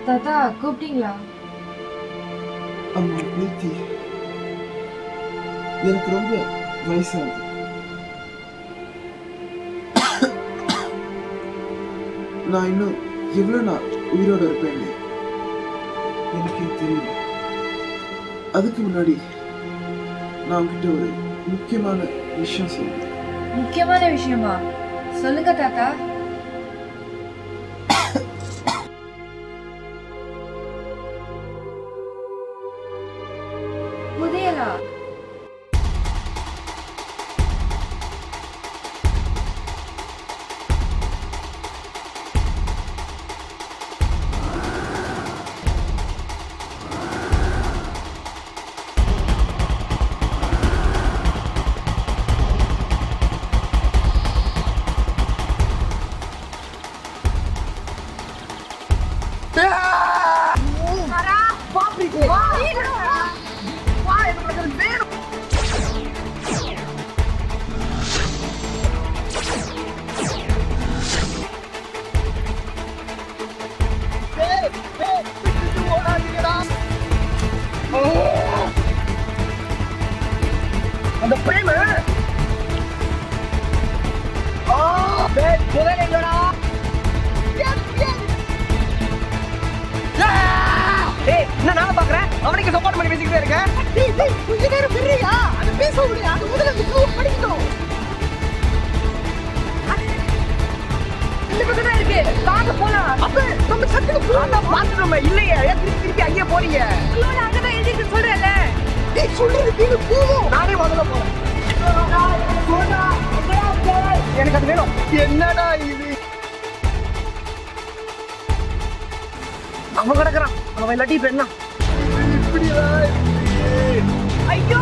தாத்தா கூப்பிட்டீங்களா? அம்மா பிரீத்தி, எனக்கு ரொம்ப வயசாகுது. நான் இன்னும் எவ்வளவு நாள் உயிரோட இருப்பேன்னு எனக்கே தெரியல. அதுக்கு முன்னாடி நான் உங்ககிட்ட ஒரு முக்கியமான விஷயம் சொல்றேன். முக்கியமான விஷயமா? சொல்லுங்க தாத்தா. புதையலா? அந்த பிரேம புதையல் எங்கடா? என்ன நானும் பாக்குறேன், அவனுக்கு சப்போர்ட் பண்ணி பேசிக்கிட்டே இருக்க. கொஞ்ச நேரம் பெரியா அது பேச முடியாது. அது முதல்ல படிக்கணும். இந்த பக்கம் தான் இருக்கு, பாக்க போலாம். அப்ப நம்ம சத்துக்கு அதான் பாத்துறோம். இல்லையே, திருப்பி திருப்பி அங்கேயே போறீங்க. அங்கதான் எழுதிட்டு சொல்றேன்ல. ஏய் சொல்றது கீழே போவோம். நானே முதல்ல போறேன். எனக்கு அது வேணும். என்னடா இது? அவன் கிடக்குறான். அவன் இல்லாட்டி இப்ப என்ன? ஐயோ